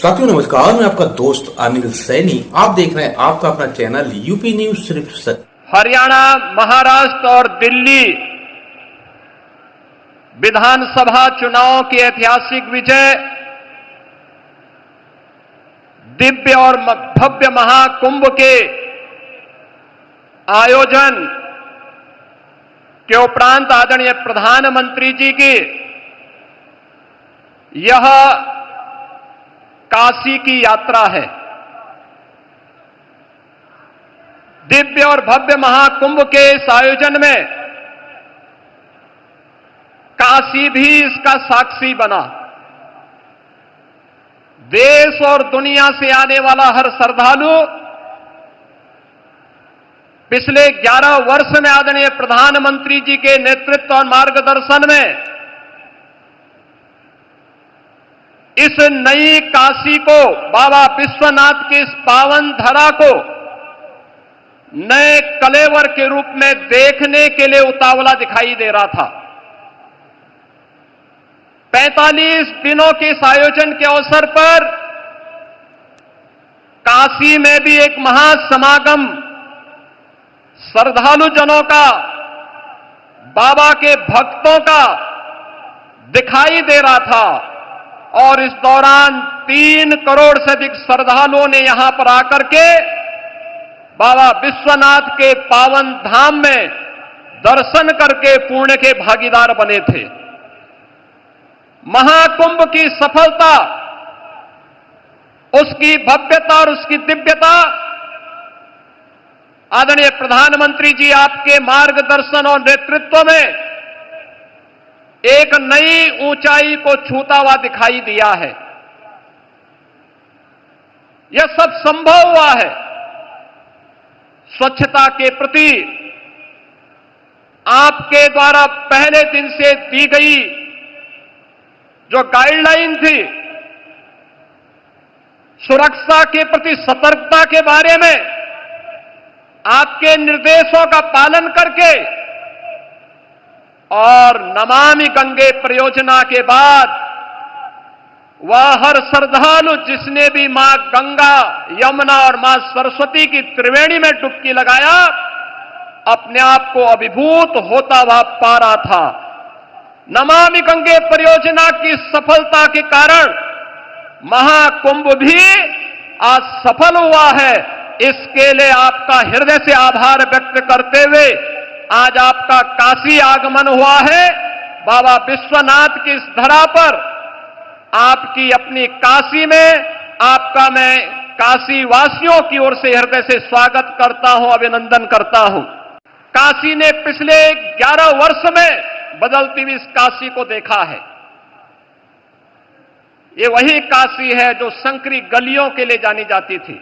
साथियों नमस्कार, मैं आपका दोस्त अनिल सैनी। आप देख रहे हैं आपका अपना चैनल यूपी न्यूज सिर्फ सच। हरियाणा, महाराष्ट्र और दिल्ली विधानसभा चुनाव की ऐतिहासिक विजय, दिव्य और भव्य महाकुंभ के आयोजन के उपरांत आदरणीय प्रधानमंत्री जी की यह काशी की यात्रा है। दिव्य और भव्य महाकुंभ के इस आयोजन में काशी भी इसका साक्षी बना। देश और दुनिया से आने वाला हर श्रद्धालु पिछले 11 वर्ष में आदरणीय प्रधानमंत्री जी के नेतृत्व और मार्गदर्शन में इस नई काशी को, बाबा विश्वनाथ की इस पावन धरा को नए कलेवर के रूप में देखने के लिए उतावला दिखाई दे रहा था। 45 दिनों के इस आयोजन के अवसर पर काशी में भी एक महासमागम श्रद्धालु जनों का, बाबा के भक्तों का दिखाई दे रहा था और इस दौरान 3 करोड़ से अधिक श्रद्धालुओं ने यहां पर आकर के बाबा विश्वनाथ के पावन धाम में दर्शन करके पुण्य के भागीदार बने थे। महाकुंभ की सफलता, उसकी भव्यता और उसकी दिव्यता आदरणीय प्रधानमंत्री जी आपके मार्गदर्शन और नेतृत्व में एक नई ऊंचाई को छूता हुआ दिखाई दिया है। यह सब संभव हुआ है स्वच्छता के प्रति आपके द्वारा पहले दिन से दी गई जो गाइडलाइन थी, सुरक्षा के प्रति सतर्कता के बारे में आपके निर्देशों का पालन करके और नमामि गंगे परियोजना के बाद वह हर श्रद्धालु जिसने भी मां गंगा, यमुना और मां सरस्वती की त्रिवेणी में डुबकी लगाया, अपने आप को अभिभूत होता हुआ पा रहा था। नमामि गंगे परियोजना की सफलता के कारण महाकुंभ भी आज सफल हुआ है। इसके लिए आपका हृदय से आभार व्यक्त करते हुए आज आपका काशी आगमन हुआ है। बाबा विश्वनाथ की इस धरा पर आपकी अपनी काशी में आपका मैं काशी वासियों की ओर से हृदय से स्वागत करता हूं, अभिनंदन करता हूं। काशी ने पिछले 11 वर्ष में बदलती हुई इस काशी को देखा है। ये वही काशी है जो संकरी गलियों के लिए जानी जाती थी,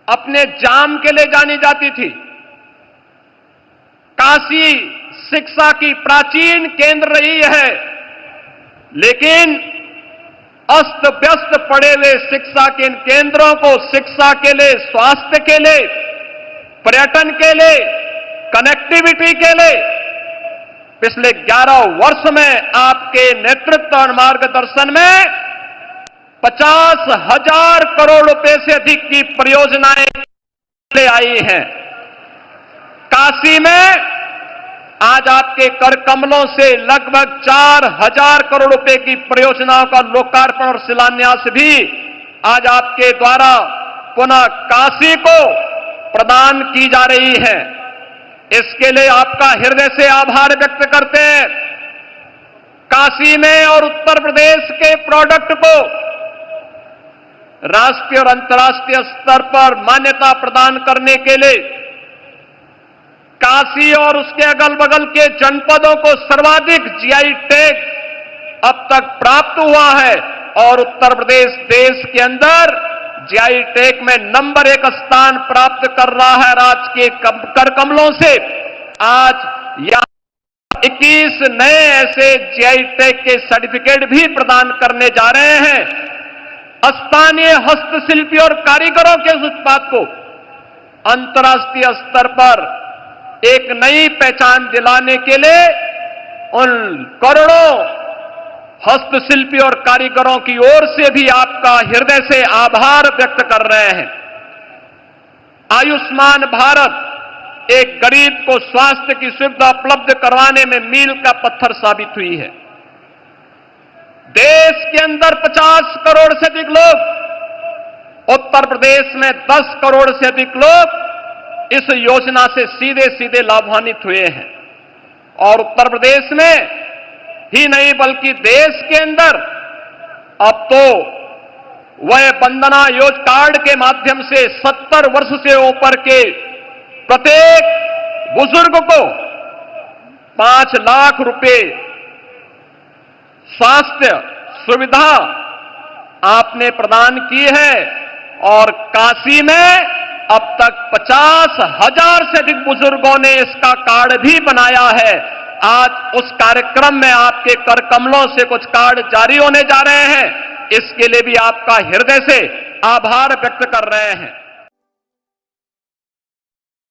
अपने जाम के लिए जानी जाती थी। काशी शिक्षा की प्राचीन केंद्र रही है, लेकिन अस्त व्यस्त पड़े हुए शिक्षा के इन केंद्रों को शिक्षा के लिए, स्वास्थ्य के लिए, पर्यटन के लिए, कनेक्टिविटी के लिए पिछले 11 वर्ष में आपके नेतृत्व और मार्गदर्शन में 50,000 करोड़ रुपए से अधिक की परियोजनाएं ले आई हैं। काशी में आज आपके कर कमलों से लगभग 4,000 करोड़ रुपए की परियोजनाओं का लोकार्पण और शिलान्यास भी आज आपके द्वारा पुनः काशी को प्रदान की जा रही है। इसके लिए आपका हृदय से आभार व्यक्त करते हैं। काशी में और उत्तर प्रदेश के प्रोडक्ट को राष्ट्रीय और अंतर्राष्ट्रीय स्तर पर मान्यता प्रदान करने के लिए काशी और उसके अगल बगल के जनपदों को सर्वाधिक जीआई टैग अब तक प्राप्त हुआ है और उत्तर प्रदेश देश के अंदर जीआई टैग में नंबर 1 स्थान प्राप्त कर रहा है। राज्य के कर कमलों से आज यहां 21 नए ऐसे जीआई टैग के सर्टिफिकेट भी प्रदान करने जा रहे हैं। स्थानीय हस्तशिल्पी और कारीगरों के उस उत्पाद को अंतर्राष्ट्रीय स्तर पर एक नई पहचान दिलाने के लिए उन करोड़ों हस्तशिल्पी और कारीगरों की ओर से भी आपका हृदय से आभार व्यक्त कर रहे हैं। आयुष्मान भारत एक गरीब को स्वास्थ्य की सुविधा उपलब्ध करवाने में मील का पत्थर साबित हुई है। देश के अंदर 50 करोड़ से अधिक लोग, उत्तर प्रदेश में 10 करोड़ से अधिक लोग इस योजना से सीधे सीधे लाभान्वित हुए हैं। और उत्तर प्रदेश में ही नहीं बल्कि देश के अंदर अब तो वह वंदना योजना कार्ड के माध्यम से 70 वर्ष से ऊपर के प्रत्येक बुजुर्ग को 5 लाख रुपए स्वास्थ्य सुविधा आपने प्रदान की है। और काशी में अब तक 50,000 से अधिक बुजुर्गों ने इसका कार्ड भी बनाया है। आज उस कार्यक्रम में आपके कर कमलों से कुछ कार्ड जारी होने जा रहे हैं। इसके लिए भी आपका हृदय से आभार व्यक्त कर रहे हैं।